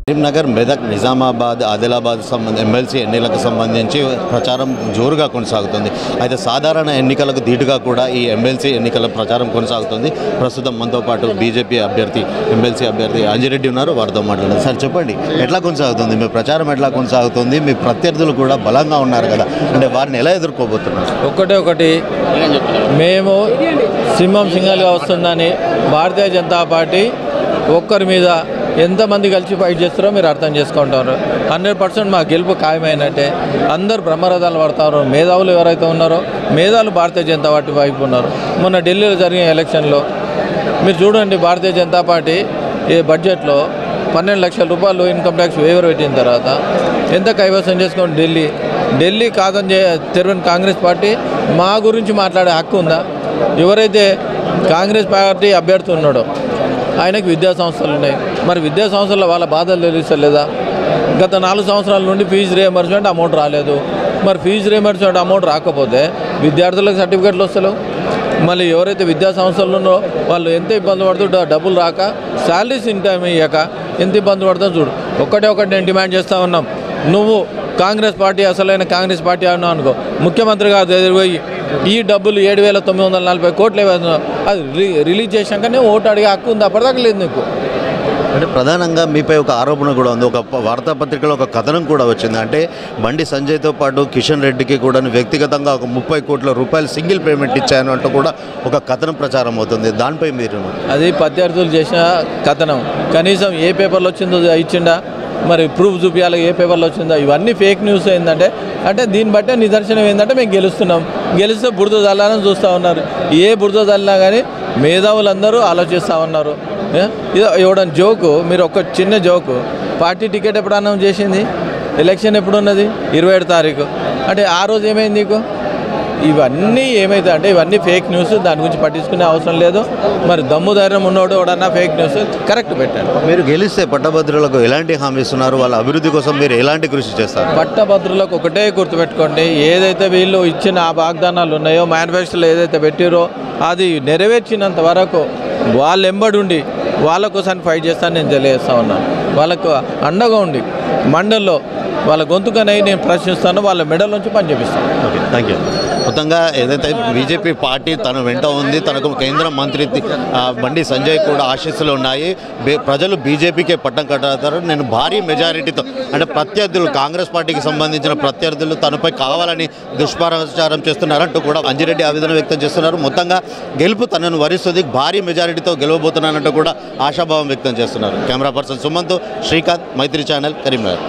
Karimnagar, Medak, Nizamabad, Adilabad MLC ఎన్నికలకు సంబంధించి ప్రచారం జోరుగా కొనసాగుతుంది. అయితే సాధారణ ఎన్నికలకు ధీటుగా కూడా ఈ ఎమ్మెల్సీ ఎన్నికల ప్రచారం కొనసాగుతుంది. ప్రస్తుతం మనతో పాటు బీజేపీ అభ్యర్థి, ఎమ్మెల్సీ అభ్యర్థి అంజిరెడ్డి ఉన్నారు. వారితో మాట్లాడారు. సార్ చెప్పండి, ఎట్లా కొనసాగుతుంది మీ ప్రచారం? ఎట్లా కొనసాగుతుంది? మీ ప్రత్యర్థులు కూడా బలంగా ఉన్నారు కదా, అంటే వారిని ఎలా ఎదుర్కోబోతున్నారు? ఒకటి మేము సింహం సింగల్గా వస్తుందని భారతీయ జనతా పార్టీ ఒక్కరి మీద ఎంతమంది కలిసి ఫైట్ చేస్తారో మీరు అర్థం చేసుకుంటారు. 100% మా గెలుపు ఖాయమైనట్టే. అందరు బ్రహ్మరథాలు పడతారు. మేధావులు ఎవరైతే ఉన్నారో మేధావులు భారతీయ జనతా పార్టీ వైపు ఉన్నారు. మొన్న ఢిల్లీలో జరిగిన ఎలక్షన్లో మీరు చూడండి, భారతీయ జనతా పార్టీ ఈ బడ్జెట్లో 12 లక్షల రూపాయలు ఇన్కమ్ ట్యాక్స్ వేవర్ పెట్టిన తర్వాత ఎంత కైవసం చేసుకోండి. ఢిల్లీ కాదని తెరవని కాంగ్రెస్ పార్టీ మా గురించి మాట్లాడే హక్కు ఉందా? ఎవరైతే కాంగ్రెస్ పార్టీ అభ్యర్థి ఉన్నాడో ఆయనకు విద్యా సంస్థలు ఉన్నాయి. మరి విద్యా సంస్థల్లో వాళ్ళ బాధలు తెలుస్తలేదా? గత 4 సంవత్సరాల నుండి ఫీజు రియంబర్స్మెంట్ అమౌంట్ రాలేదు. మరి ఫీజు రియంబర్స్మెంట్ అమౌంట్ రాకపోతే విద్యార్థులకు సర్టిఫికెట్లు వస్తలేవు. మళ్ళీ ఎవరైతే విద్యా సంస్థలు ఉన్నారో వాళ్ళు ఎంత ఇబ్బంది పడుతుందో, డబ్బులు రాక, శాలరీస్ ఇన్ టైం ఇవ్వక ఎంత ఇబ్బంది పడుతుందో చూడు. ఒకటి నేను డిమాండ్ చేస్తూ ఉన్నాం. నువ్వు కాంగ్రెస్ పార్టీ అసలైన కాంగ్రెస్ పార్టీ అన్నావు అనుకో, ముఖ్యమంత్రి గారు ఎదురుపోయి ఈ డబ్బులు 7,940 కోట్లు అది రిలీజ్ చేశాకనే ఓటు అడిగే హక్కు ఉంది. అప్పటిదాకా లేదు నీకు. అంటే ప్రధానంగా మీపై ఒక ఆరోపణ కూడా ఉంది. ఒక వార్తాపత్రికలో ఒక కథనం కూడా వచ్చింది. అంటే బండి సంజయ్తో పాటు కిషన్ రెడ్డికి కూడా వ్యక్తిగతంగా ఒక 30 కోట్ల రూపాయలు సింగిల్ పేమెంట్ ఇచ్చాను అంటూ కూడా ఒక కథనం ప్రచారం అవుతుంది. దానిపై మీరు? అది ప్రత్యర్థులు చేసిన కథనం. కనీసం ఏ పేపర్లో వచ్చిందో ఇచ్చిండా, మరి ప్రూఫ్ చూపించాలి ఏ పేపర్లో వచ్చిందో. ఇవన్నీ ఫేక్ న్యూస్ ఏంటంటే, దీన్ని బట్టే నిదర్శనం ఏంటంటే మేము గెలిస్తే బురద చల్లాలని చూస్తూ ఉన్నారు. ఏ బురద చల్లినా కానీ మేధావులందరూ ఆలోచిస్తూ ఉన్నారు. ఇది ఇవ్వడం జోకు. మీరు ఒక చిన్న జోకు, పార్టీ టికెట్ ఎప్పుడు అనౌన్స్ చేసింది? ఎలక్షన్ ఎప్పుడు ఉన్నది? 27 తారీఖు. అంటే ఆ రోజు ఏమైంది నీకు? ఇవన్నీ ఏమైతే అంటే ఇవన్నీ ఫేక్ న్యూస్. దాని గురించి పట్టించుకునే అవసరం లేదు. మరి దమ్ము ధైర్యం ఉన్నోడు ఎవడన్నా ఫేక్ న్యూస్ కరెక్ట్ పెట్టాడు. మీరు గెలిస్తే పట్టభద్రులకు ఎలాంటి హామీ ఇస్తున్నారు? వాళ్ళ అభివృద్ధి కోసం మీరు ఎలాంటి కృషి చేస్తారు? పట్టభద్రులకు ఒకటే గుర్తుపెట్టుకోండి, ఏదైతే వీళ్ళు ఇచ్చిన ఆ వాగ్దానాలు ఉన్నాయో, మేనిఫెస్టోలో ఏదైతే పెట్టిరో అది నెరవేర్చినంత వరకు వాళ్ళు ఎంబడి వాళ్ళ కోసం ఫైట్ చేస్తానని నేను తెలియజేస్తా ఉన్నాను. వాళ్ళకు అండగా ఉండి మండల్లో వాళ్ళ గొంతుకనై నేను ప్రశ్నిస్తాను, వాళ్ళ మెడల్ నుంచి పని చేపిస్తాను. Okay, thank you. మొత్తంగా ఏదైతే బీజేపీ పార్టీ తన వెంట ఉంది, తనకు కేంద్ర మంత్రి బండి సంజయ్ కూడా ఆశీస్సులు ఉన్నాయి. ప్రజలు బీజేపీకే పట్టం కట్టారు. నేను భారీ మెజారిటీతో, అంటే ప్రత్యర్థులు, కాంగ్రెస్ పార్టీకి సంబంధించిన ప్రత్యర్థులు తనపై కావాలని దుష్ప్రచారం చేస్తున్నారంటూ కూడా అంజిరెడ్డి ఆవేదన వ్యక్తం చేస్తున్నారు. మొత్తంగా గెలుపు తనను వరిస్తుంది, భారీ మెజారిటీతో గెలవబోతున్నానంటూ కూడా ఆశాభావం వ్యక్తం చేస్తున్నారు. కెమెరా పర్సన్ సుమంత్, శ్రీకాంత్, మైత్రి ఛానల్, కరీంనగర్.